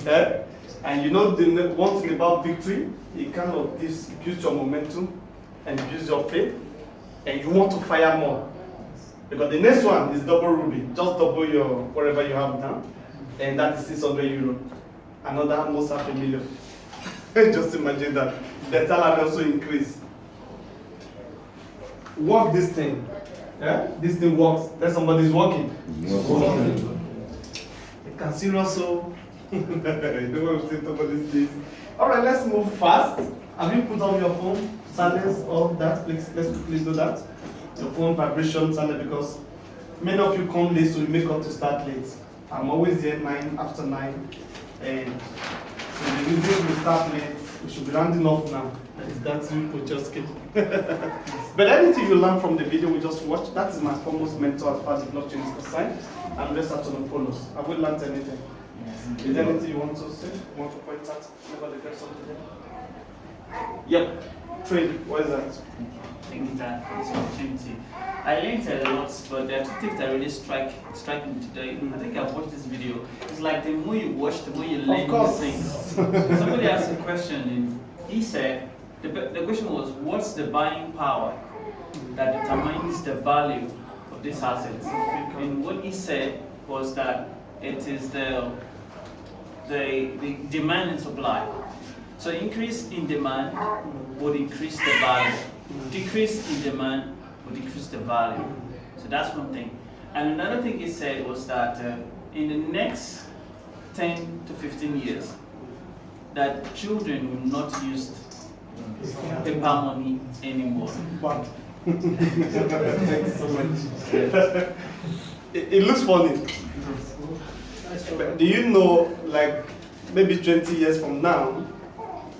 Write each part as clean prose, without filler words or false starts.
Yeah? And you know the one thing about victory, it kind of builds your momentum and builds your faith, and you want to fire more. Because the next one is double ruby, just double your whatever you have now, and that is 600 euro. Another almost $500,000. Just imagine that. The salary also increase. Work this thing. Yeah? This thing works. Then somebody's working. You can see also. You don't want to say talk about these days. Alright, let's move fast. Have you put on your phone? Silence, all that. Let's quickly do that. Your phone vibration silent, because many of you come late, so you make up to start late. I'm always here 9 after 9. And so the reason we start late, we should be rounding off now. That's you could just keep. But anything you learn from the video we just watched, that is my foremost mentor as far as the blockchain is concerned. And rest out on the polos. Have we learned anything? Yes. Is there anything you want to say? You want to point out? Never regret something? Yep. Trade. What is that? Thank you, Dan, for this opportunity. I learned a lot, but there are two things that really strike me today. I think I've watched this video. It's like the more you watch, the more you learn new things. Somebody asked a question, and he said, the question was, what's the buying power that determines the value of this asset? And what he said was that it is the demand and supply. So increase in demand would increase the value. Decrease in demand would decrease the value. So that's one thing. And another thing he said was that in the next 10 to 15 years, that children will not use paper money anymore. Thank you so much. It looks funny. But do you know, like maybe 20 years from now,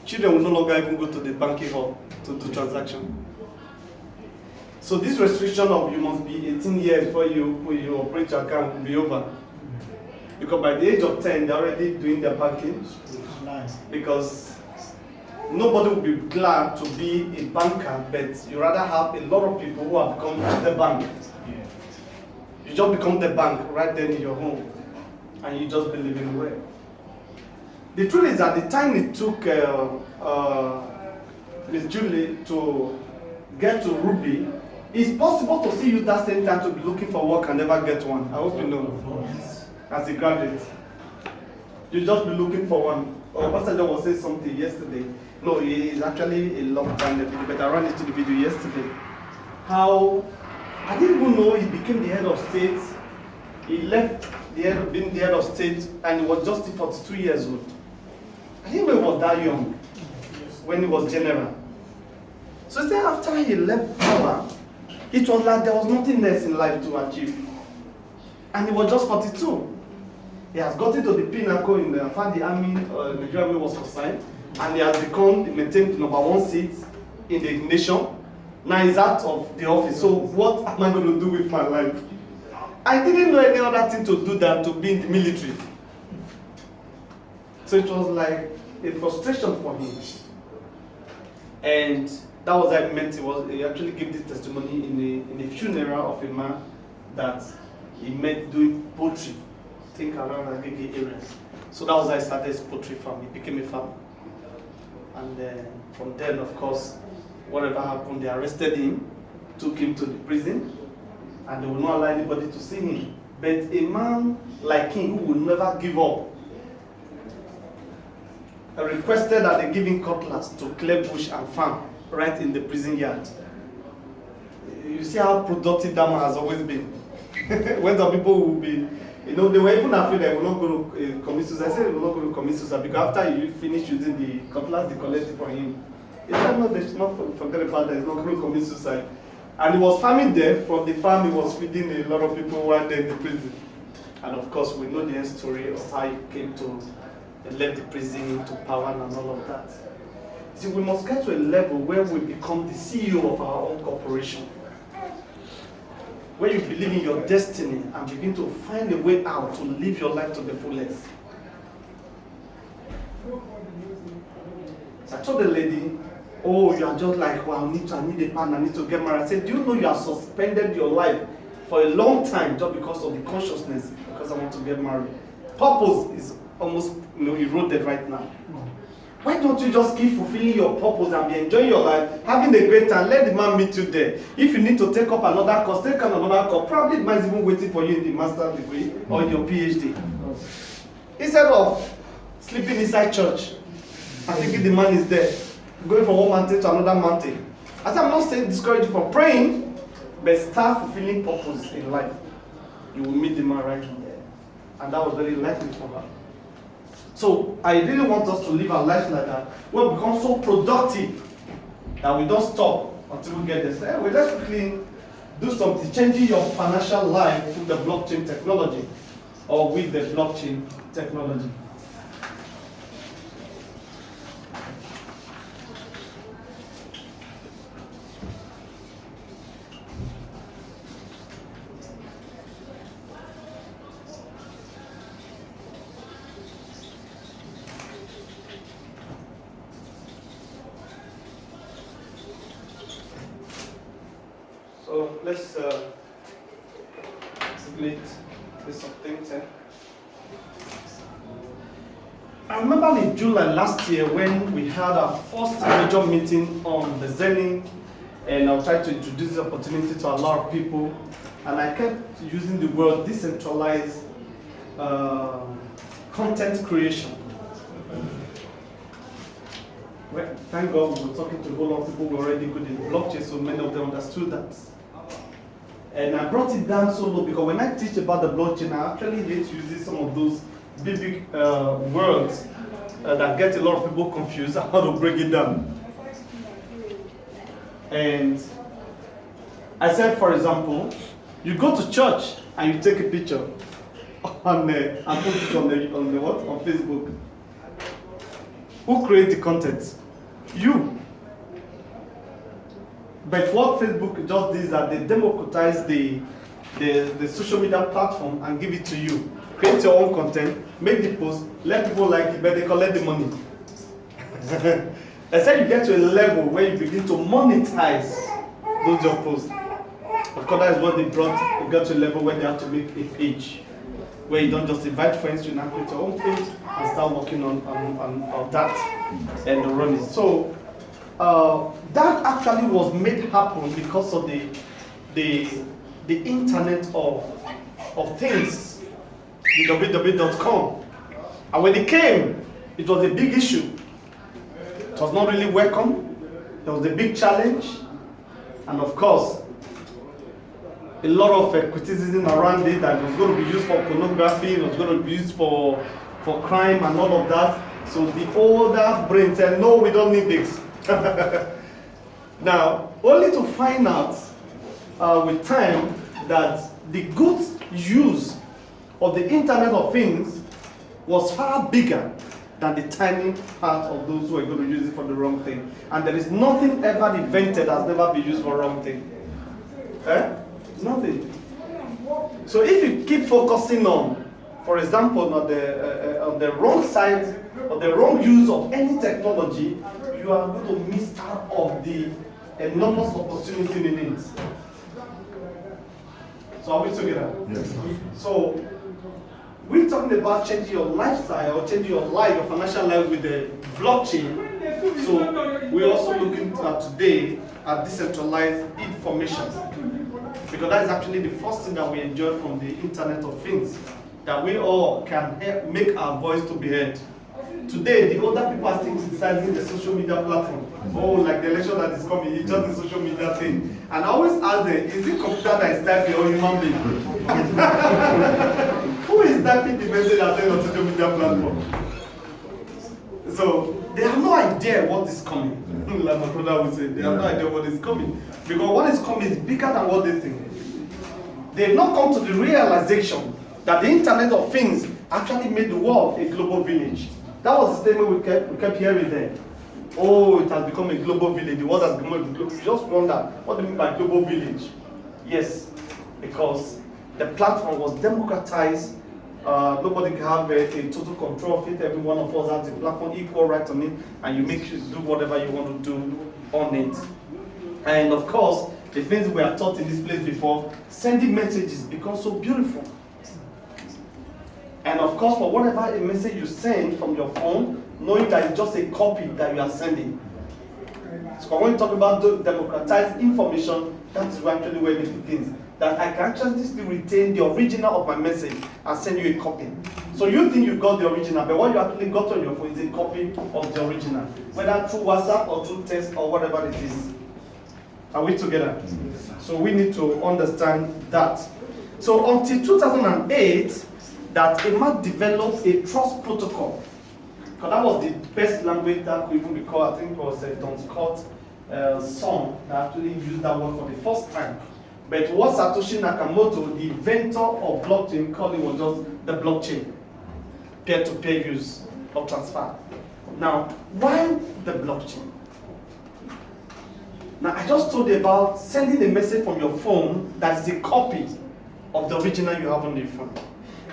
children will no longer even go to the banking hall to do transaction. So this restriction of you must be 18 years before you operate your account will be over. Because by the age of 10, they're already doing their banking. Nice. Because nobody will be glad to be a banker, but you rather have a lot of people who have become the bank. You just become the bank right then in your home, and you just be living well. The truth is, at the time it took Miss Julie to get to Ruby, it's possible to see you that same time to be looking for work and never get one. I hope you know. As a graduate, you just be looking for one. Pastor was saying something yesterday. No, it's actually a long time the video, but I ran into the video yesterday. How I didn't even know he became the head of state. He left being the head of state, and he was just 42 years old. I didn't know he was that young when he was general. So then after he left power, it was like there was nothing else in life to achieve. And he was just 42. He has gotten to the pinnacle in the Fadi Army, Nigerian Army was concerned, and he has maintained number 1 seat in the nation. Now he's out of the office. So what am I going to do with my life? I didn't know any other thing to do than to be in the military. So it was like a frustration for him. And that was how I met. He actually gave this testimony in the funeral of a man that he met doing poetry, I think around Agege area. So that was how I started his poetry farm. He became a farmer. And then from then, of course, whatever happened, they arrested him, took him to the prison, and they will not allow anybody to see him. But a man like him who will never give up, requested that they give him cutlass to clear bush and farm right in the prison yard. You see how productive that man has always been. When the people will be, they were even afraid they will not go to commit suicide. I said they will not go to commit suicide because after you finish using the cutlass, they collect it for him. He said, no, they should not forget about that. He's not going to commit suicide. And he was farming there. From the farm, he was feeding a lot of people while they're in the prison. And of course, we know the end story of how he came to left the prison to power and all of that. See, we must get to a level where we become the CEO of our own corporation. Where you believe in your destiny and begin to find a way out to live your life to the fullest. So I told the lady, oh, you are just like, well, I need a partner, I need to get married. I said, do you know you have suspended your life for a long time just because of the consciousness, because I want to get married. Purpose is almost eroded right now. Why don't you just keep fulfilling your purpose and be enjoying your life, having a great time? Let the man meet you there. If you need to take up another course, take up another course. Probably the man is even waiting for you in the master's degree or in your PhD. Instead of sleeping inside church and thinking the man is there, going from one mountain to another mountain. As I'm not saying discourage you from praying, but start fulfilling purpose in life. You will meet the man right there. And that was very likely for her. So I really want us to live our life like that. We'll become so productive that we don't stop until we get there. So anyway, let's quickly do something, changing your financial life through the blockchain technology or with the blockchain technology. So let's split this of things. I remember in July last year when we had our first major meeting on the Zenith, and I was trying to introduce the opportunity to a lot of people, and I kept using the word decentralized content creation. Well, thank God we were talking to a whole lot of people who were already good in blockchain, so many of them understood that. And I brought it down so low because when I teach about the blockchain, I actually hate using some of those big words that get a lot of people confused on how to break it down. And I said, for example, you go to church and you take a picture and put it on Facebook. Who creates the content? You. But what Facebook just did is that they democratize the social media platform and give it to you. Create your own content, make the post, let people like it, but they collect the money. I said you get to a level where you begin to monetize those your posts. Of course, that is what they brought. You get to a level where they have to make a page, where you don't just invite friends to now create your own page and start working on that and run it. So that actually was made happen because of the internet of things, the www.com. And when it came, it was a big issue. It was not really welcome. There was a big challenge, and of course, a lot of criticism around it, that it was going to be used for pornography, it was going to be used for crime and all of that. So the older brain said, no, we don't need this. Now, only to find out with time that the good use of the Internet of Things was far bigger than the tiny part of those who are going to use it for the wrong thing. And there is nothing ever invented that's never been used for wrong thing. Nothing. So if you keep focusing on, for example, on the wrong side, or the wrong use of any technology, you are going to miss out of the enormous opportunity in it. So are we together? Yes. So we're talking about changing your lifestyle or changing your life, your financial life with the blockchain. So we're also looking at today at decentralized information, because that is actually the first thing that we enjoy from the Internet of Things, that we all can help make our voice to be heard. Today, the older people are still criticizing the social media platform. Oh, like the election that is coming, it's just the social media thing. And I always ask them, is it computer that is typing or human being? Who is typing the message that's on social media platform? So they have no idea what is coming. Like my brother would say, they have no idea what is coming. Because what is coming is bigger than what they think. They've not come to the realization that the Internet of Things actually made the world a global village. That was the statement we kept hearing there. Oh, it has become a global village. The world has become a global village. You just wonder, what do you mean by global village? Yes, because the platform was democratized. Nobody can have a total control of it. Every one of us has the platform, equal right on it, and you make sure to do whatever you want to do on it. And of course, the things we have taught in this place before, sending messages become so beautiful. And of course, for whatever a message you send from your phone, knowing that it's just a copy that you are sending. So when we talk about democratized information, that's actually where it begins. That I can actually still retain the original of my message and send you a copy. So you think you got the original, but what you actually got on your phone is a copy of the original, whether through WhatsApp or through text or whatever it is. Are we together? So we need to understand that. So until 2008, that EMA developed a trust protocol. Because that was the best language that could even be called. I think it was Don Scott's song that actually used that word for the first time. But what Satoshi Nakamoto, the inventor of blockchain, called it was just the blockchain, peer-to-peer use of transfer. Now, why the blockchain? Now, I just told you about sending a message from your phone that is a copy of the original you have on your phone.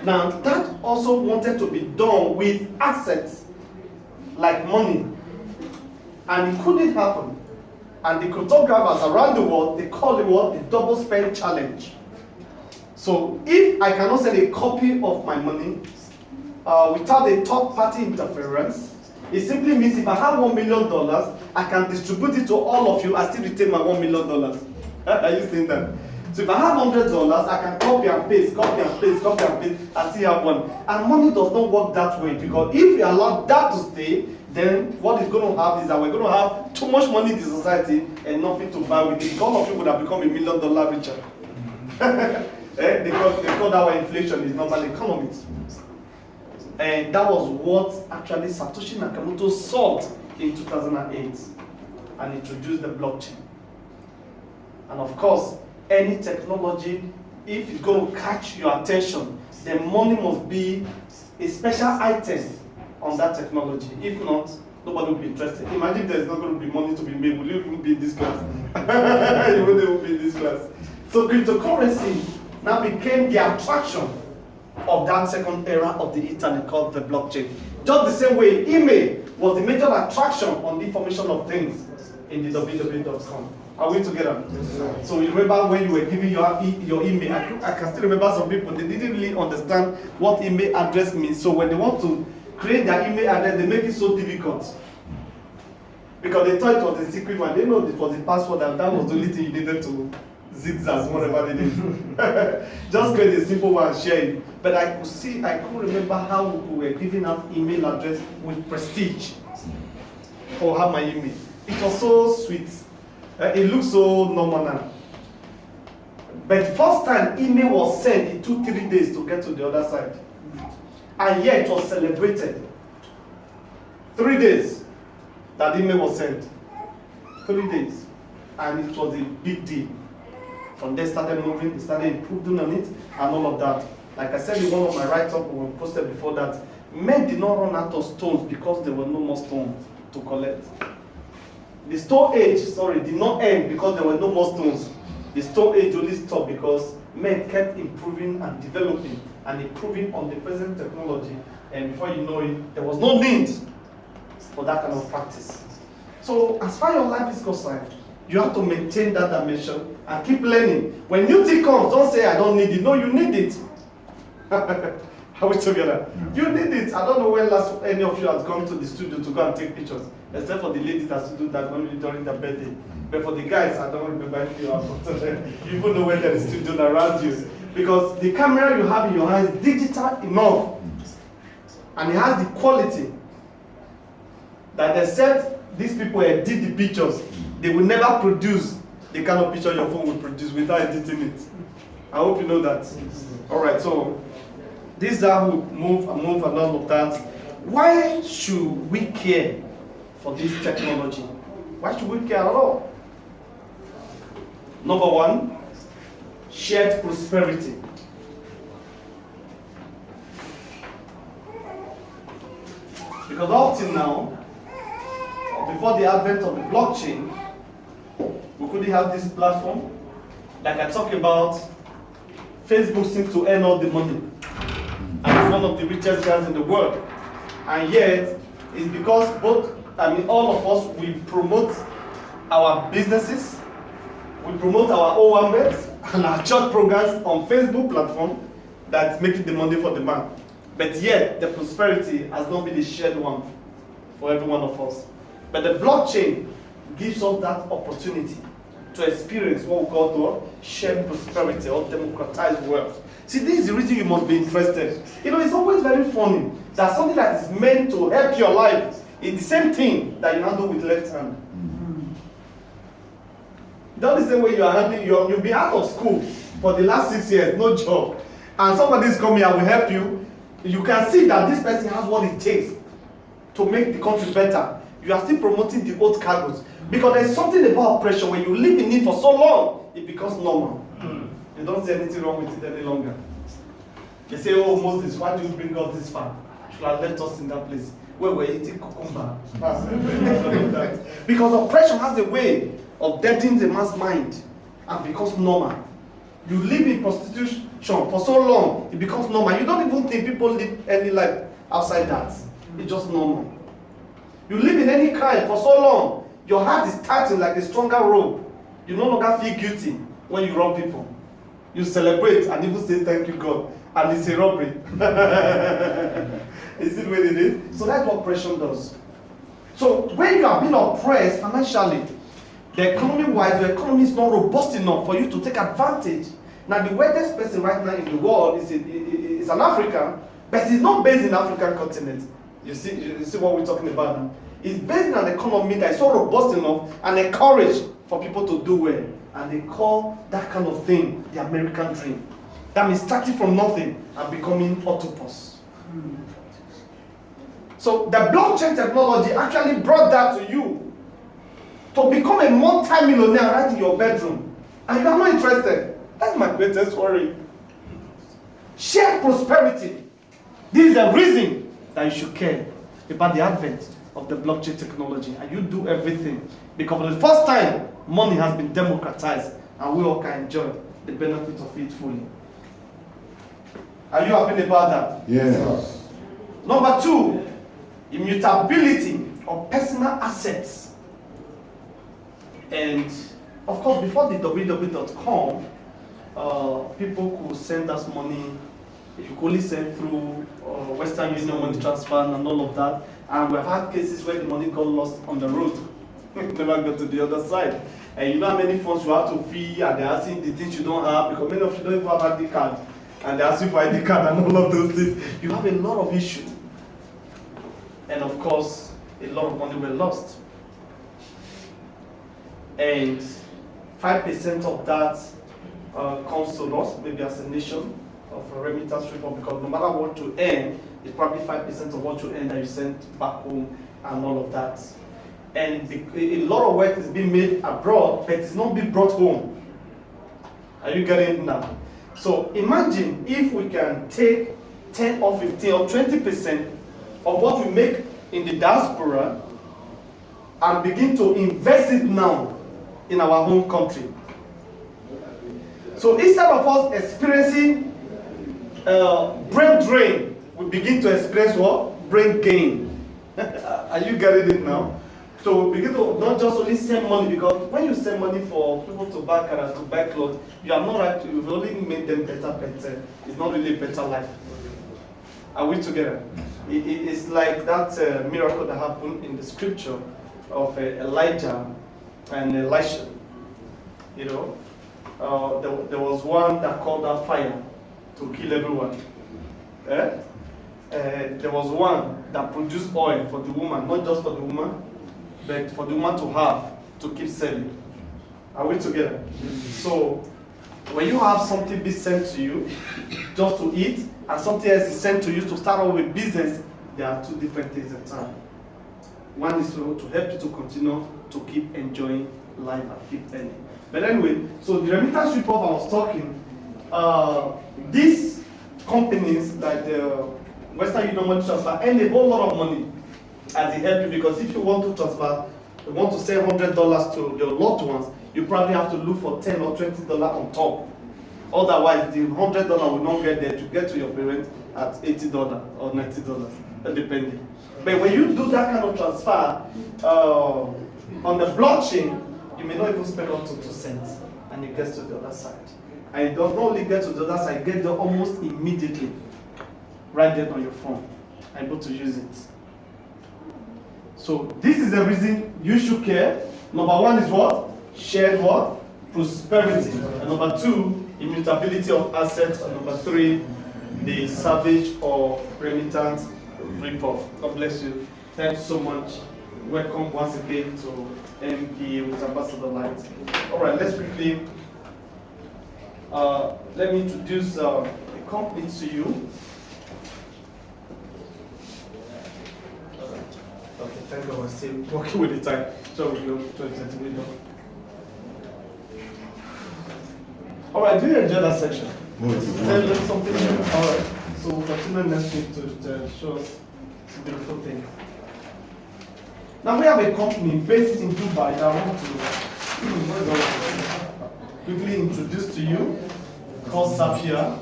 Now, that also wanted to be done with assets like money, and it couldn't happen. And the cryptographers around the world, they call it what? The double spend challenge. So if I cannot send a copy of my money without a third-party interference, it simply means if I have $1 million, I can distribute it to all of you and still retain my $1 million. Are you seeing that? So if I have $100, I can copy and paste, copy and paste, copy and paste, and still have one. And money does not work that way, because if we allow that to stay, then what is going to happen is that we're going to have too much money in the society and nothing to buy with it. All of you would have become $1 million richer. They call that why inflation is normal economics. And that was what actually Satoshi Nakamoto solved in 2008 and introduced the blockchain. And of course, any technology, if it's going to catch your attention, then money must be a special item on that technology. If not, nobody will be interested. Imagine there's not going to be money to be made. Will you even be in this class? You wouldn't even be in this class. So cryptocurrency now became the attraction of that second era of the internet called the blockchain. Just the same way email was the major attraction on the information of things in the www.com. Are we together? Yes, so you remember when you were giving your email, I can still remember some people, they didn't really understand what email address means. So when they want to create their email address, they make it so difficult. Because they thought it was a secret one. They know it was a password, and that was the only thing you needed to zigzag, whatever they did. Just create a simple one and share it. But I could remember how we were giving out email address with prestige. Or have my email. It was so sweet. It looks so normal now. But first time email was sent, it took 3 days to get to the other side. And yet it was celebrated. 3 days that email was sent. 3 days. And it was a big deal. From there started moving, they started improving on it, and all of that. Like I said in one of my write-ups we posted before that, men did not run out of stones because there were no more stones to collect. The Stone Age, did not end because there were no more stones. The Stone Age only stopped because men kept improving and developing and improving on the present technology. And before you know it, there was no need for that kind of practice. So as far as your life is concerned, you have to maintain that dimension and keep learning. When new thing comes, don't say I don't need it. No, you need it. Are we together? You need it. I don't know when last any of you has gone to the studio to go and take pictures, except for the ladies that do that only during their birthday. But for the guys, I don't remember if you have. You even know when there is studio around you, because the camera you have in your hand is digital enough, and it has the quality that except these people did the pictures, they will never produce the kind of picture your phone will produce without editing it. I hope you know that. All right, so this is how we move and all of that. Why should we care for this technology? Why should we care at all? Number one, shared prosperity. Because up till now, before the advent of the blockchain, we couldn't have this platform. Like I talked about, Facebook seems to earn all the money. And it's one of the richest guys in the world. And yet, it's because all of us, we promote our businesses, we promote our OMBs and our church programs on Facebook platform that's making the money for the man. But yet, the prosperity has not been a shared one for every one of us. But the blockchain gives us that opportunity to experience what we call shared prosperity or democratized wealth. See, this is the reason you must be interested. You know, it's always very funny that something that is meant to help your life is the same thing that you handle with left hand. Not the same way you are handling, you've been out of school for the last 6 years, no job, and somebody is coming and will help you. You can see that this person has what it takes to make the country better. You are still promoting the old cargoes. Because there's something about pressure, when you live in it for so long, it becomes normal. You don't see anything wrong with it any longer. They say, oh Moses, why do you bring us this far? You should have left us in that place where we're eating cucumber. Because oppression has a way of deadening the man's mind and becomes normal. You live in prostitution for so long, it becomes normal. You don't even think people live any life outside that. It's just normal. You live in any crime for so long, your heart is tightened like a stronger rope. You no longer feel guilty when you rob people. You celebrate and even say thank you God, and it's a robbery. Is it what it is? So that's what oppression does. So when you are being oppressed financially, the economy-wise, the economy is not robust enough for you to take advantage. Now the wealthiest person right now in the world is an African, but he's not based in the African continent. You see what we're talking about now? It's based on an economy that is so robust enough and encouraged for people to do well. And they call that kind of thing the American dream. That means starting from nothing and becoming octopus. So the blockchain technology actually brought that to you. To become a multi-millionaire right in your bedroom. And you are not interested. That's my greatest worry. Share prosperity. This is the reason that you should care about the advent of the blockchain technology, and you do everything because for the first time money has been democratized and we all can enjoy the benefits of it fully. Are you happy about that? Yes. Number 2, immutability of personal assets. And of course, before the www.com, people could send us money. You could only send through Western Union money transfer and all of that. And we've had cases where the money got lost on the road. Never got to the other side. And you know how many funds you have to fee, and they're asking the things you don't have, because many of you don't even have ID card. And they're asking for ID card and all of those things. You have a lot of issues. And of course, a lot of money were lost. And 5% of that comes to us, maybe as a nation, of a remittance report, because no matter what you earn, it's probably 5% of what you earn that you send back home and all of that. And a lot of work is being made abroad, but it's not being brought home. Are you getting it now? So imagine if we can take 10 or 15 or 20% of what we make in the diaspora and begin to invest it now in our home country. So instead of us experiencing brain drain, we begin to experience what? Brain gain. Are you getting it now? So we begin to not just only send money, because when you send money for people to buy cars, to buy clothes, you are not right. You've only made them better. It's not really a better life. Are we together? It's like that miracle that happened in the scripture of Elijah and Elisha. You know, there was one that called out fire to kill everyone. There was one that produced oil for the woman, not just for the woman, but for the woman to have to keep selling. Are we together? So when you have something be sent to you just to eat, and something else is sent to you to start off with business, there are two different things at a time. One is to help you to continue to keep enjoying life and keep earning. But anyway, so the remittance report I was talking, these companies like the Western Union Money Transfer earn a whole lot of money as they help you, because if you want to transfer, you want to send $100 to your loved ones, you probably have to look for $10 or $20 on top. Otherwise, the $100 will not get there to get to your parents at $80 or $90, depending. But when you do that kind of transfer on the blockchain, you may not even spend up to 2 cents, and it gets to the other side. And it does not only get to the other side, it gets there almost immediately. right there on your phone, able to use it. So this is the reason you should care. Number one is what? Shared what? Prosperity. And number two, immutability of assets. And number three, the salvage or remittance rip-off. God bless you. Thanks so much. Welcome once again to MPA with Ambassador Light. All right, let's quickly, let me introduce a company to you. Okay, thank God we're still working with the time. So we go 20 minutes. All right, do you enjoy that section? Learn something new? All right, so we'll continue next week to show us some beautiful things. Now we have a company based in Dubai that I want to quickly introduce to you, called Safia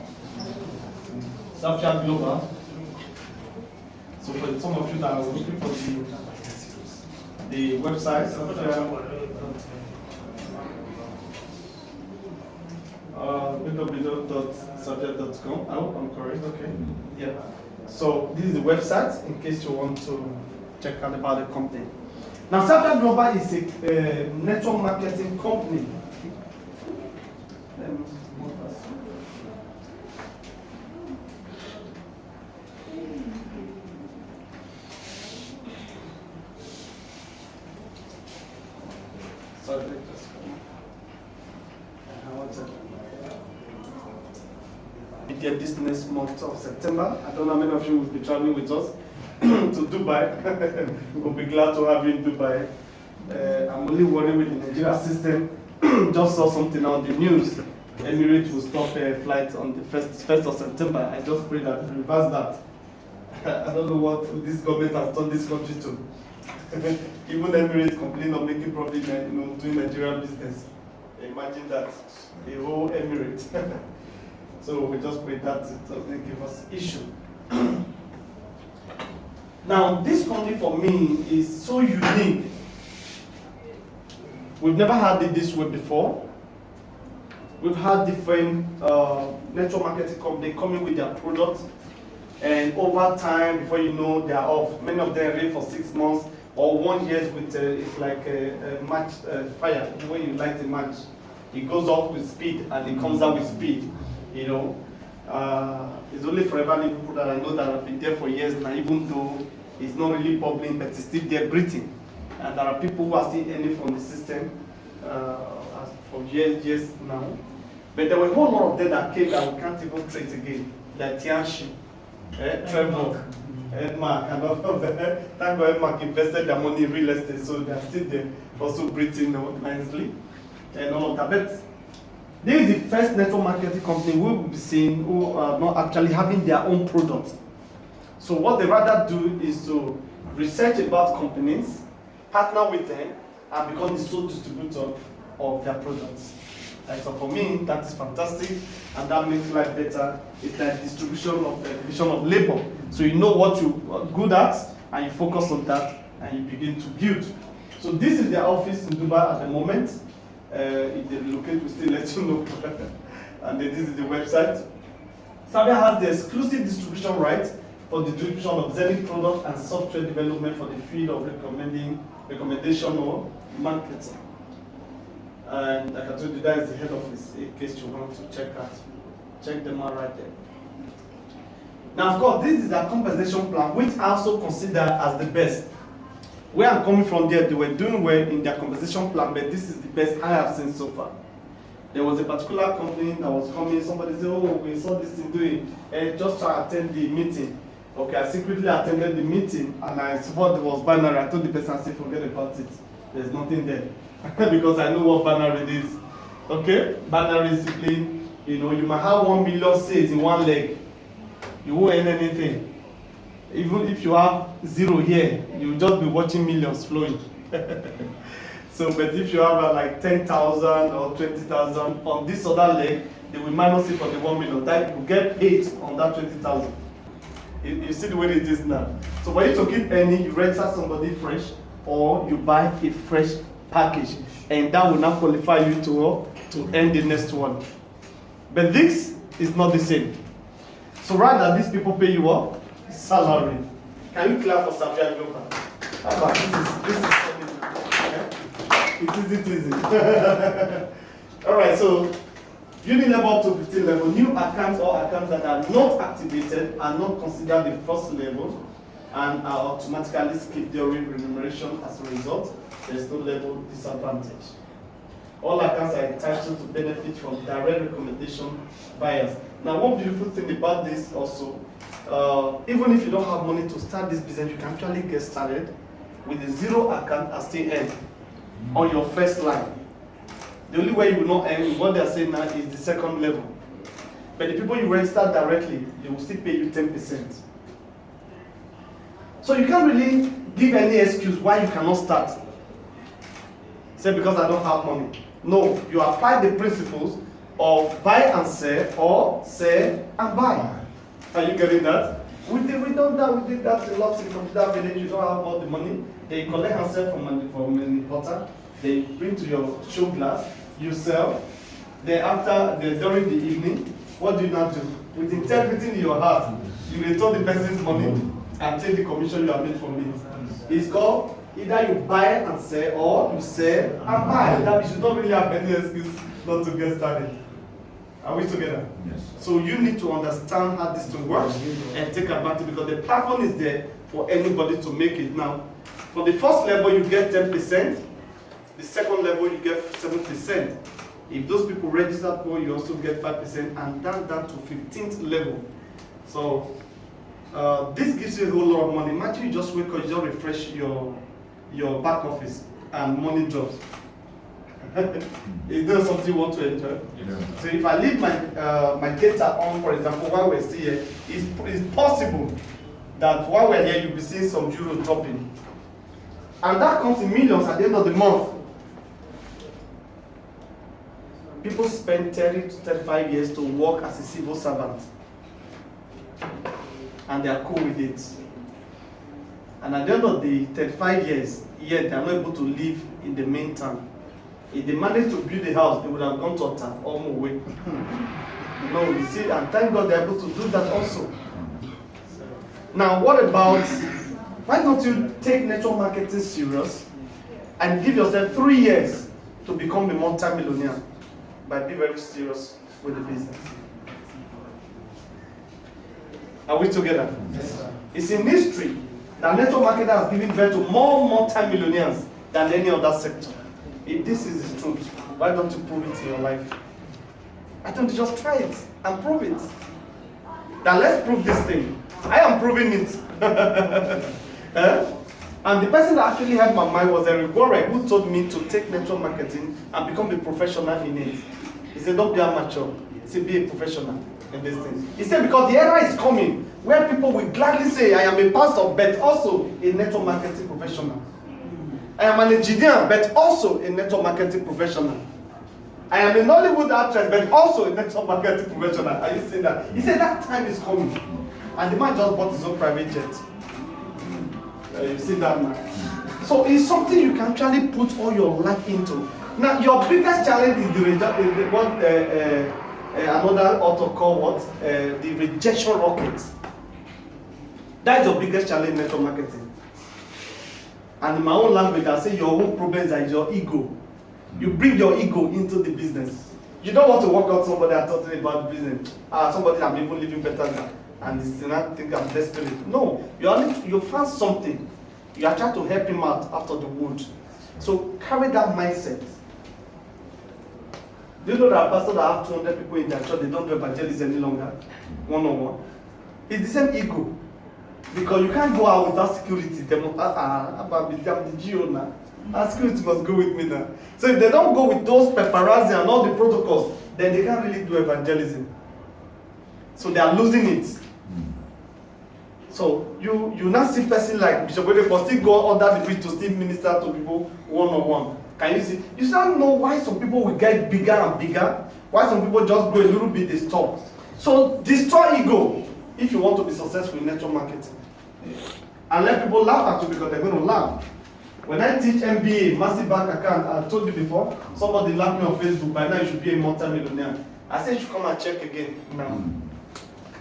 Global. So for some of you that are looking for the website, www.safia.com. I hope I'm correct. Okay. Yeah. So this is the website in case you want to check out about the company. Now, Safia Global is a network marketing company. This next month of September. I don't know how many of you will be traveling with us to Dubai. We'll be glad to have you in Dubai. I'm only worried with the Nigeria system. Just saw something on the news. Emirates will stop a flight on the 1st of September. I just pray that we reverse that. I don't know what this government has turned this country to. Even Emirates complain of making profit and doing Nigerian business. Imagine that, the whole Emirates. So we just pray that it doesn't give us issue. Now, this company for me is so unique. We've never had it this way before. We've had different network marketing companies coming with their products, and over time, before you know, they are off. Many of them are for 6 months or 1 year with it's like a match fire. When you light a match, it goes off with speed and it comes out with speed. It's only forever people that I know that have been there for years now, even though it's not really bubbling, but it's still there breathing. And there are people who are still earning from the system for years now. But there were a whole lot of them that came that we can't even trace again, like Tianchi, Trevor, Edmark, and all of them. Thank God Edmark invested their money in real estate, so they are still there, also breathing nicely, and all of that. But this is the first network marketing company we will be seeing who are not actually having their own products. So what they rather do is to research about companies, partner with them, and become the sole distributor of their products. So for me, that is fantastic, and that makes life better. It's like division of labor. So you know what you are good at, and you focus on that, and you begin to build. So this is their office in Dubai at the moment. If they locate, we'll still let you know. And then this is the website. Safia has the exclusive distribution rights for the distribution of Zenith product and software development for the field of recommendation or marketing. And like I told you, that is the head office in case you want to check them out right there. Now, of course, this is a compensation plan, which I also consider as the best. Where I'm coming from there, they were doing well in their compensation plan, but this is the best I have seen so far. There was a particular company that was coming, somebody said, oh, we saw this thing doing, and just try to attend the meeting. Okay, I secretly attended the meeting, and I thought it was binary. I told the person, I said, forget about it. There's nothing there. Because I know what binary is. Okay? Binary is simply, you might have 1 million sales in one leg. You won't earn anything. Even if you have 0 here, you'll just be watching millions flowing. So, but if you have like 10,000 or 20,000 on this other leg, they will minus it from the 1 million. That you get 8 on that 20,000. You see the way it is now. So for you to keep earning, you register somebody fresh, or you buy a fresh package, and that will now qualify you to earn the next one. But this is not the same. So rather these people pay you what? Salary. Can you clap for Safia Global? How about this is easy. Alright, so Uni level up to 15 level, new accounts or accounts that are not activated are not considered the first level and are automatically skipped during remuneration. As a result, there is no level disadvantage. All accounts are entitled to benefit from direct recommendation buyers. Now, one beautiful thing about this also, even if you don't have money to start this business, you can actually get started with a zero account and still earn on your first line. The only way you will not earn, what they are saying now, is the second level. But the people you register directly, they will still pay you 10%. So you can't really give any excuse why you cannot start. Say because I don't have money. No, you apply the principles of buy and sell or sell and buy. Are you getting that? We did that a lot in computer village. You don't have all the money. They collect and sell from an importer. They bring to your show glass. You sell. Then during the evening, what do you now do? With integrity in your heart, you return the person's money and take the commission you have made from it. It's called either you buy and sell or you sell and buy. That means you don't really have any excuse not to get started. Are we together? Yes. So you need to understand how this thing works and take advantage because the platform is there for anybody to make it. Now, for the first level, you get 10%. The second level, you get 7%. If those people register for, you also get 5%, and down to 15th level. So this gives you a whole lot of money. Imagine you just wake up, you just refresh your back office, and money drops. Is there something you want to enjoy? Yeah. So if I leave my data on, for example, while we're still here, it's possible that while we're here, you'll be seeing some euro dropping. And that comes in millions at the end of the month. People spend 30 to 35 years to work as a civil servant. And they are cool with it. And at the end of the 35 years, yet they are not able to live in the main town. If they managed to build a house, they would have gone to Ota or Mowe. No, you see, and thank God they're able to do that also. Now, what about, why don't you take network marketing serious and give yourself 3 years to become a multi-millionaire by being very serious with the business? Are we together? Yes, sir. It's in history that network marketing has given birth to more multi-millionaires than any other sector. If this is the truth, why don't you prove it in your life? Why don't you just try it and prove it? Now let's prove this thing. I am proving it. And the person that actually had my mind was Eric Warren, who told me to take network marketing and become a professional in it. He said, don't be amateur. He said, be a professional in this thing. He said, because the era is coming where people will gladly say, I am a pastor, but also a network marketing professional. I am an engineer, but also a network marketing professional. I am a Nollywood actress, but also a network marketing professional. Are you seeing that? He said that time is coming. And the man just bought his own private jet. You see that now? So it's something you can actually put all your life into. Now, your biggest challenge is what another author called what? The rejection rocket. That is your biggest challenge in network marketing. And in my own language, I say your own problem is your ego. You bring your ego into the business. You don't want to work out somebody and talking about business. Somebody I'm even living better than, and still not think I'm desperate. No, you found something. You are trying to help him out after the wood. So carry that mindset. Do you know that pastors that have 200 people in their church, they don't do evangelism any longer, one-on-one? It's the same ego. Because you can't go out without security. I'm the GO now. And security must go with me now. So if they don't go with those paparazzi and all the protocols, then they can't really do evangelism. So they are losing it. So you now see person like Bishop Oyedepo still go under the bridge to still minister to people one-on-one. Can you see? You still know why some people will get bigger and bigger, why some people just go a little bit, they stop. So destroy ego if you want to be successful in network marketing. And let people laugh at you because they're going to laugh. When I teach MBA, massive bank account, I told you before, somebody laughed me on Facebook, by now you should be a multi-millionaire. I said you should come and check again now.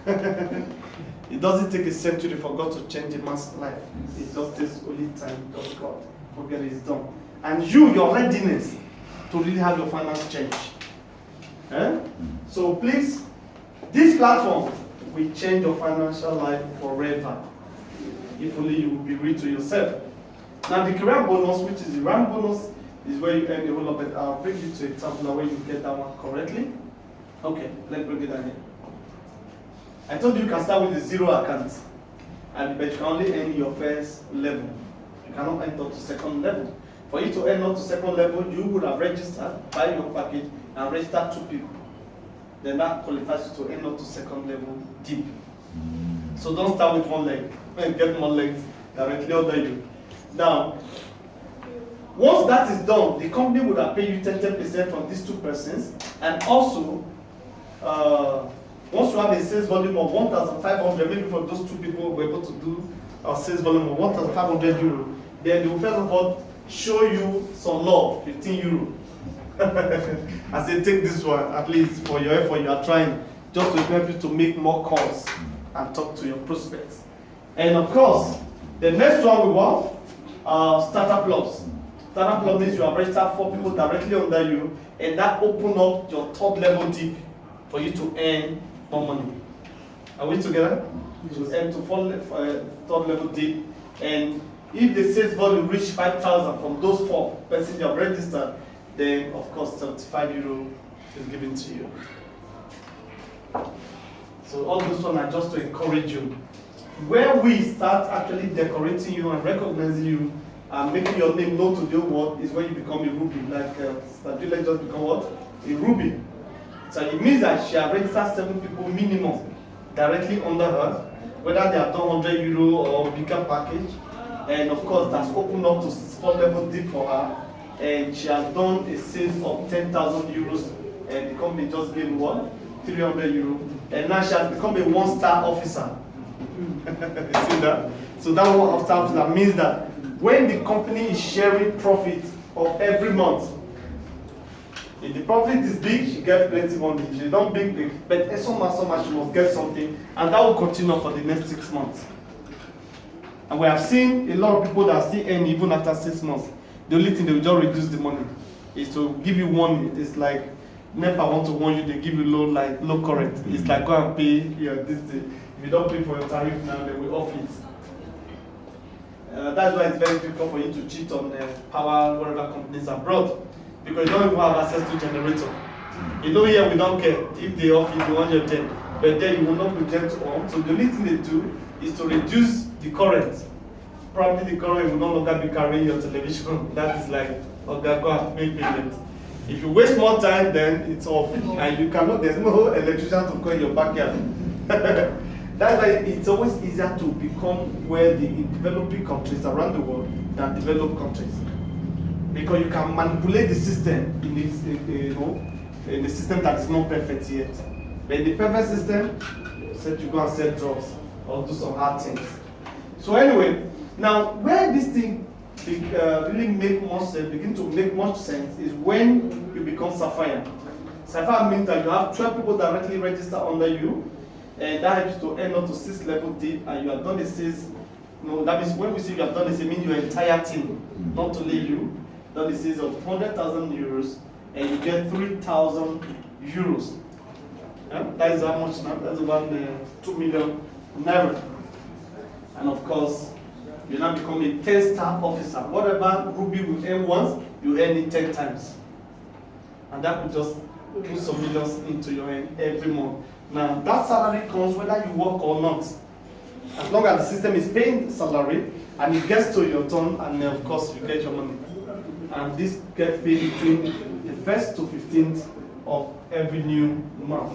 It doesn't take a century for God to change a man's life. It just takes only time, just God. Forget it's done. And your readiness to really have your finance change. So please, this platform will change your financial life forever. If only you will be real to yourself. Now the career bonus, which is the RAM bonus, is where you earn the whole of it. I'll bring you to a tabula where you get that one correctly. Okay, let's bring it down here. I told you you can start with the zero account, but you can only earn your first level. You cannot enter to second level. For you to earn up to second level, you would have registered, buy your package, and register 2 people. Then that qualifies you to earn up to second level deep. So don't start with 1 leg and get more legs directly under you. Now, once that is done, the company would have paid you 10% from these 2 persons, and also once you have a sales volume of 1,500, maybe for those 2 people were able to do a sales volume of 1,500 euro, then they will first of all show you some love, 15 euro. I say take this one, at least for your effort you are trying, just to help you to make more calls and talk to your prospects. And of course, the next one we want, Starter Plus. Starter Plus means you have registered 4 people directly under you, and that open up your 3rd level deep for you to earn more money. Are we together? To earn to 3rd level deep, and if the sales volume reach 5,000 from those 4 persons you have registered, then of course 75 euro is given to you. So all those ones are just to encourage you. Where we start actually decorating you and recognizing you and making your name known to the whole world is when you become a ruby. Like Stabile just become what? A ruby. So it means that she has registered 7 people minimum directly under her, whether they have done 100 euro or bigger package. And of course, that's opened up to 4th level deep for her. And she has done a sales of 10,000 euros. And the company just gave what? 300 euro. And now she has become a 1-star officer. You see that? So that 1-star officer means that when the company is sharing profit of every month, if the profit is big, she gets plenty money. If she don't big, but so much, she must get something. And that will continue for the next 6 months. And we have seen a lot of people that still earn even after 6 months. The only thing they will just reduce the money is to give you one. It's like NEPA want to warn you, they give you low current. It's like go and pay this thing. If you don't pay for your tariff now, they will off it. That's why it's very difficult for you to cheat on power whatever companies abroad, because you don't even have access to generator. You know here we don't care if they off it, you want your gen, but then you will not be gen to on. So the only thing they do is to reduce the current. Probably the current will no longer be carrying your television. That is like, okay, go and make payment. If you waste more time, then it's off. And you cannot, there's no electrician to call in your backyard. That's why it's always easier to become where the developing countries around the world than developed countries. Because you can manipulate the system in the system that is not perfect yet. But in the perfect system, said you go and sell drugs or do some hard things. So anyway, now where this thing really begin to make much sense is when you become Sapphire. Sapphire means that you have 12 people directly registered under you, and that helps you to earn up to 6th level deep, and you have done the 6. That means when we say you have done this, it means your entire team, not only you, done the 6 of 100,000 euros, and you get 3,000 euros. That is how much now? That's about 2 million naira. And of course, you now become a 10-star officer. Whatever Ruby will earn once, you earn it 10 times. And that will just put some millions into your hand every month. Now, that salary comes whether you work or not. As long as the system is paying salary, and it gets to your turn, and then of course you get your money. And this gets paid between the 1st to 15th of every new month.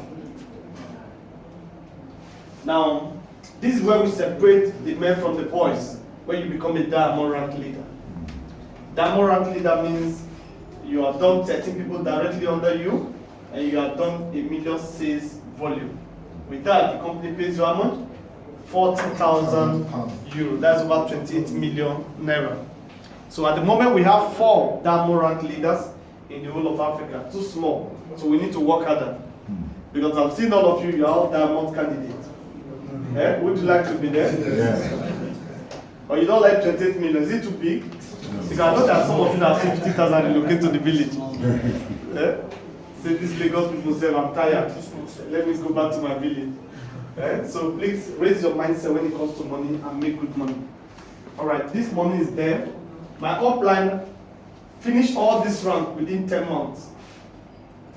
Now, this is where we separate the men from the boys, when you become a diamond rank leader. Diamond rank leader means you have done 13 people directly under you, and you have done a million sales volume. With that, the company pays you how much? 40,000 euros. That's about 28 million naira. So at the moment, we have 4 diamond rank leaders in the whole of Africa. Too small. So we need to work harder. Because I've seen all of you, you are all diamond candidates. Would you like to be there? Yes. Or you don't like 28 million? Is it too big? Because I know that some of you that have 50,000 relocate to the village. Say these Lagos people say, I'm tired. Let me go back to my village. So please raise your mindset when it comes to money and make good money. All right, this money is there. My upline, finish all this round within 10 months.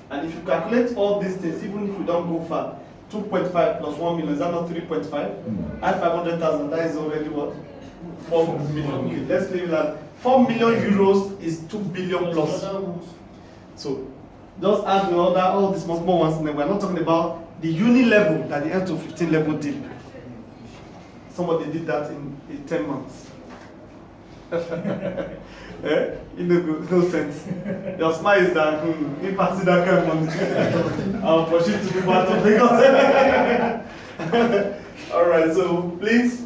And if you calculate all these things, even if you don't go far, 2.5 plus 1 million, is that not 3.5? Add 500,000, that is already what? 4 million. Okay, let's leave it at 4 million euros is 2 billion plus. So just add the other, all the small ones, and then we're not talking about the uni level that the end to 15 level did. Somebody did that in 10 months. No sense. Your smile is that, if I see that kind of money, I'll push it to be part of Lagos. Alright, so please,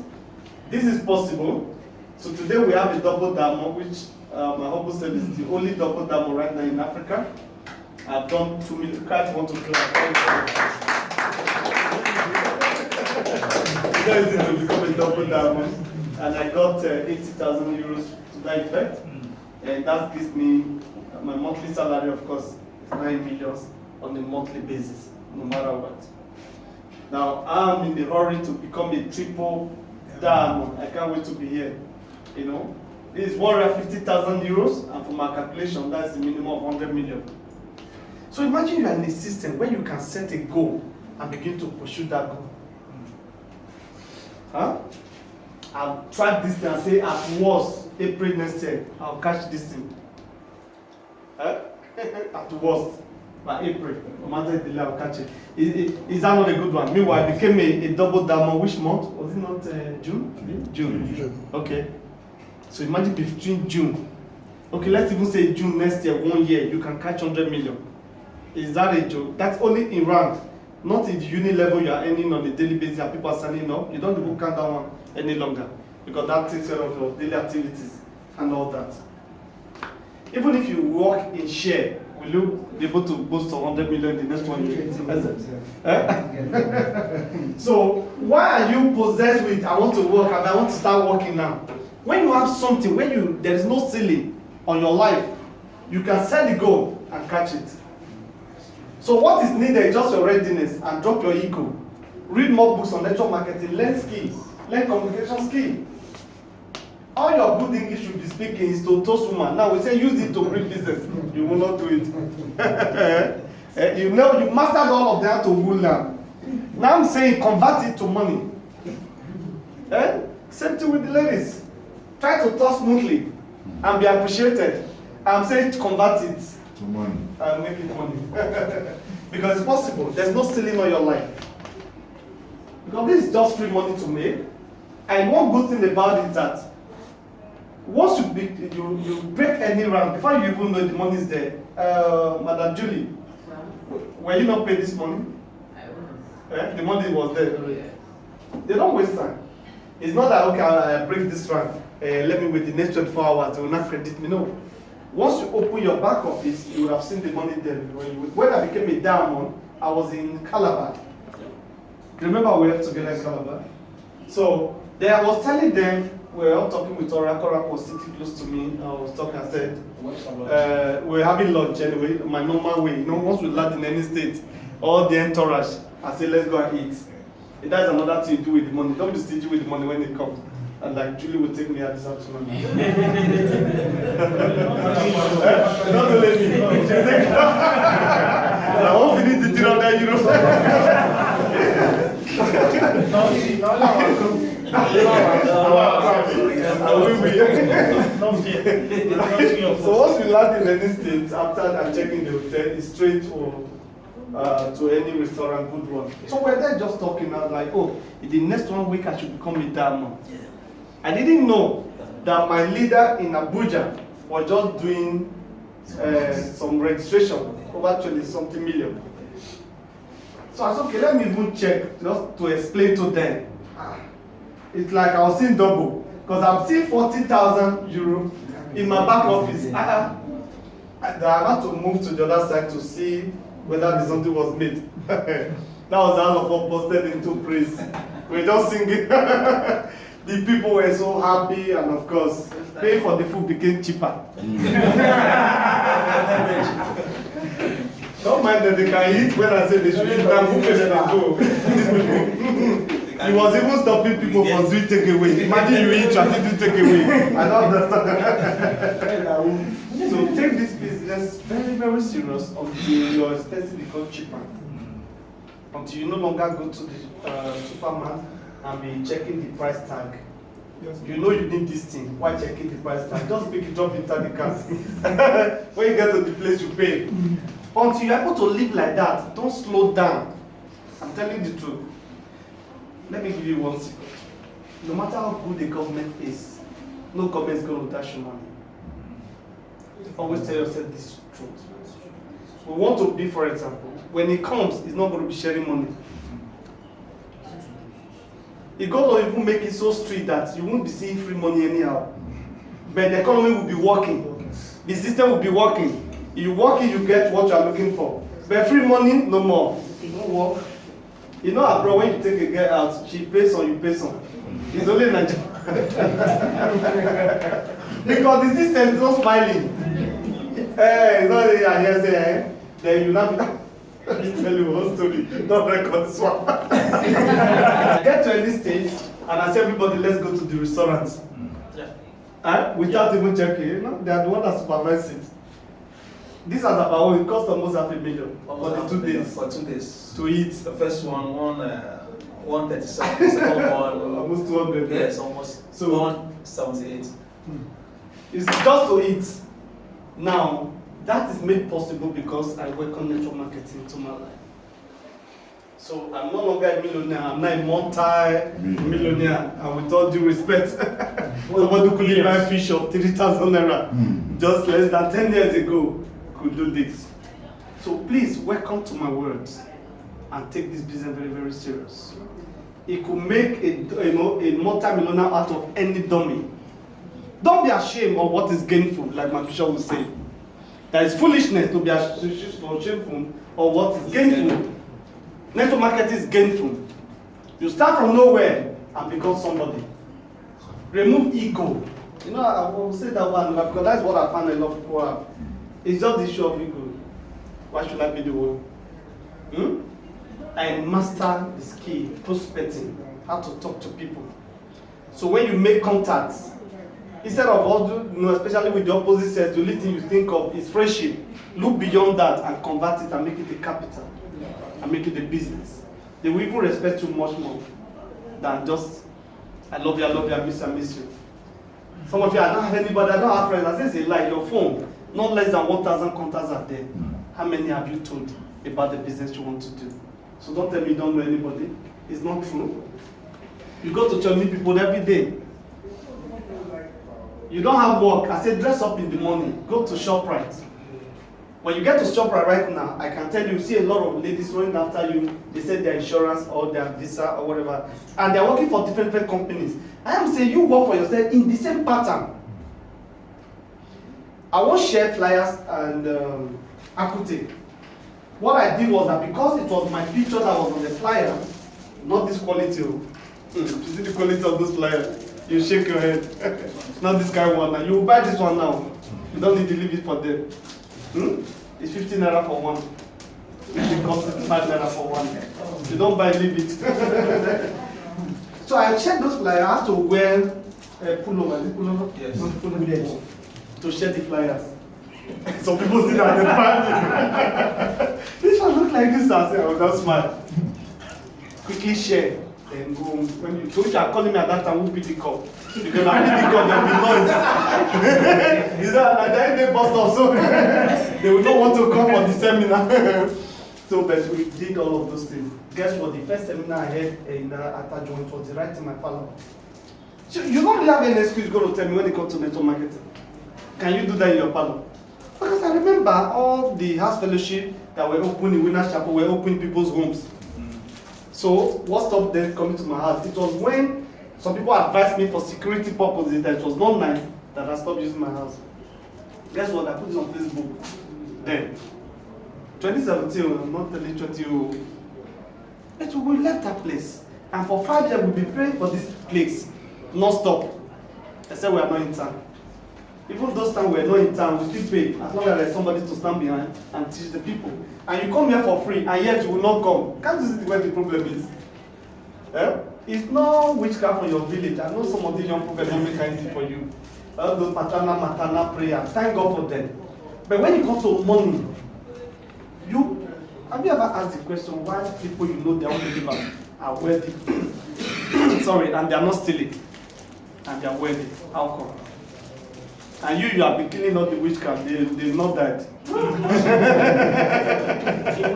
this is possible. So today we have a double diamond, which my humble said is the only double diamond right now in Africa. I've done 2 million. Quite want to clap. It's easy to become a double diamond, and I got 80,000 euros to that effect, and that gives me my monthly salary. Of course, is 9 million on a monthly basis, no matter what. Now I'm in the hurry to become a triple diamond. I can't wait to be here. You know, this is 150,000 euros, and for my calculation, that's the minimum of 100 million. So imagine you're in a system where you can set a goal and begin to pursue that goal. I'll track this thing and say at worst, April next year, I'll catch this thing. At worst, by April, no matter the delay, I'll catch it. Is that not a good one? Meanwhile, I became a double diamond. Which month? Was it not June? June. Okay. So imagine between June. Okay, let's even say June next year, 1 year, you can catch 100 million. Is that a joke? That's only in rank, not in the uni level you are earning on a daily basis and people are signing up. You don't even count that one any longer because that takes care of your daily activities and all that. Even if you work in share, will you be able to boost to 100 million the next 1 year? So why are you possessed with I want to work and I want to start working now? When you have something, when there is no ceiling on your life, you can set the goal and catch it. So what is needed is just your readiness and drop your ego. Read more books on network marketing, learn skills, learn communication skills. All your good English should be speaking is to toast woman. Now we say use it to bring business. You will not do it. You mastered all of that to rule now. Now I'm saying convert it to money. Same thing with the ladies. Try to talk smoothly and be appreciated. I'm saying convert it To money. and make it money. Because it's possible. There's no ceiling on your life. Because this is just free money to make. And one good thing about it is that once you break any round, before you even know the money is there, Madam Julie, were you not paid this money? The money was there. They don't waste time. It's not that, okay, I break this round, let me wait the next 24 hours, they will not credit me. No. Once you open your back office, you would have seen the money there. When I became a diamond, I was in Calabar. Remember we were together in Calabar? So there I was telling them, we were all talking with Oracle. Oracle was sitting close to me. I was talking, I said, we're having lunch anyway, my normal way. You know, once we land in any state, all the entourage, I say, let's go and eat. That's another thing you do with the money. Don't be stingy with the money when it comes. And like Julie will take me out this afternoon. Not to let me. I won't finish the 300 euros. So once we land in any state, after I'm checking the hotel, it's straight to any restaurant, good one. So we're there just talking. I was like, oh, in the next 1 week I should become a diamond. I didn't know that my leader in Abuja was just doing some registration over 20-something million. So I said, okay, let me even check just to explain to them. It's like I was seeing double because I'm seeing 40,000 euro in my back office. I had to move to the other side to see whether the something was made. That was how of all posted into praise. We're just singing. The people were so happy, and of course, paying for the food became cheaper. Don't mind that they can eat when I say they should eat. Now, who pays they go? He was even stopping people from doing takeaway. Imagine you eat and do takeaway. I don't understand. So take this business very, very serious until your expenses become cheaper. Until you no longer go to the supermarket and be checking the price tag. You know you need this thing. Why checking the price tag? Just pick it up inside the cart. When you get to the place, you pay. Until you're able to live like that, don't slow down. I'm telling you the truth. Let me give you one secret. No matter how good the government is, no government is going to dash you money. Always tell yourself this truth. We want to be, for example, when it comes, it's not going to be sharing money. It's going to even make it so strict that you won't be seeing free money anyhow. But the economy will be working. The system will be working. You work it, you get what you are looking for. But free money, no more. You don't work. You know, abroad, when you take a girl out, she pays some, you pay some. It's only in Nigeria. Because the system is not smiling. It's not that I hear say, then you not. Let me tell you one story. Don't record this one. I get to any stage, and I say, everybody, let's go to the restaurant. Without even checking, you know, they are the one that supervise it. This has about it cost almost $500,000 for the 2 days. For 2 days. To eat. The first one, 137. The second one, almost 200. Yes, almost. So 178. It's just to eat. Now, that is made possible because I work on network marketing to my life. So I'm no longer a millionaire. I'm not a multi-millionaire. And with all due respect, somebody could buy a fish of 3,000 naira just less than 10 years ago could do this. So please welcome to my words and take this business very, very serious. It could make a multi-millionaire out of any dummy. Don't be ashamed of what is gainful, like my bishop would say. There is foolishness to be shameful of what is gainful. Network marketing is gainful. You start from nowhere and become somebody. Remove ego. You know, I will say that one because that's what I found a lot of people have. It's just the issue of ego. Why should I be the one? And master the skill, prospecting, how to talk to people. So when you make contacts, instead of especially with the opposite sex, the only thing you think of is friendship. Look beyond that and convert it and make it a capital and make it a business. They will even respect you much more than just, I love you, I miss you. Some of you, I don't have anybody, I don't have friends. I say it's a lie. Your phone, not less than 1,000 contacts are there. How many have you told about the business you want to do? So don't tell me you don't know anybody. It's not true. You go to church, meet people every day. You don't have work. I say dress up in the morning. Go to ShopRite. When you get to ShopRite right now, I can tell you see a lot of ladies running after you. They said their insurance or their visa or whatever. And they're working for different companies. I am saying you work for yourself in the same pattern. I won't share flyers and Akute. What I did was that because it was my picture that was on the flyer, not this quality. You see the quality of this flyer? You shake your head. Not this kind of one now. You buy this one now. You don't need to leave it for them. It's 15 naira for one. It costs 5 naira for one. You don't buy, leave it. So I checked those flyers. I had to wear a pullover. Is it pullover? Yes. Pullover. To share the flyers. Some people see that and they this one look like this. I say, I will just smile. Quickly share. Then go home. When you are calling me at that time, who pick the call? Because I pick the call, there will be noise. Is that like that they bust off, so they will not want to come for the seminar. So, but we did all of those things. Guess what? The first seminar I had in Atta Joint was right in my parlor. So you don't really have any excuse going to tell me when it comes to network marketing. Can you do that in your parlor? Because I remember all the house fellowship that were open in Winners Chapel were open in people's homes. So what stopped them coming to my house? It was when some people advised me for security purposes that it was not nice that I stopped using my house. Guess what? I put it on Facebook. Then, 2017, I'm not telling 20. We left that place. And for 5 years, we'll be praying for this place, non-stop. I said we are not in town. Even those times we are not in town, we still pay, as long as there's somebody to stand behind and teach the people. And you come here for free, and yet you will not come. Can't you see where the problem is? It's not witchcraft from your village. I know some of these young people don't make anything for you. All those paternal, maternal prayers, thank God for them. But when it comes to money, have you ever asked the question why people you know they are believers are wealthy? Sorry, and they are not stealing, and they are wealthy. How come? And you have been killing all the witchcraft, they've not died. Even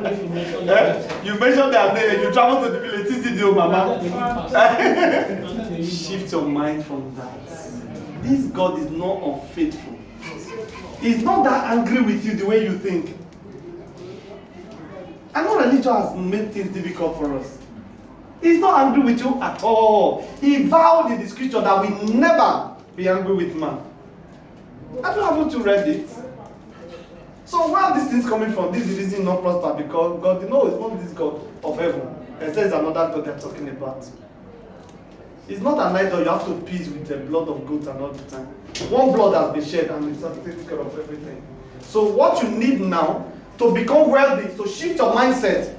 if you mention that. You mentioned their name, you travel to the village, CCDO, Mama. Shift your mind from that. This God is not unfaithful. He's not that angry with you the way you think. I know religion has made things difficult for us. He's not angry with you at all. He vowed in the scripture that we never be angry with man. I don't have to read it. So where are these things coming from? This is reason not prosper because God, it's not this God of heaven. And there's another God they're talking about. It's not an idol you have to appease with the blood of goats and all the time. One blood has been shed and it's taking care of everything. So what you need now to become wealthy is to shift your mindset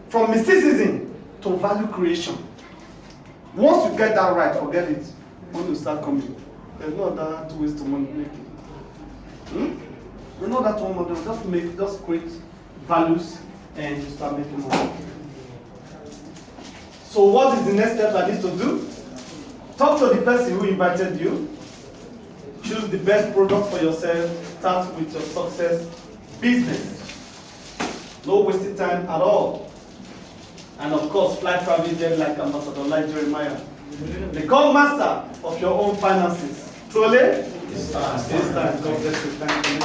from mysticism to value creation. Once you get that right, forget it. When you start coming, there's no other two ways to money making. There's no other one model. Just create values and you start making money. So what is the next step I need to do? Talk to the person who invited you. Choose the best product for yourself. Start with your success business. No wasting time at all. And of course, fly private jet like Ambassador, like Jeremiah. Become master of your own finances. Truly, it's time. God bless you. Thank you.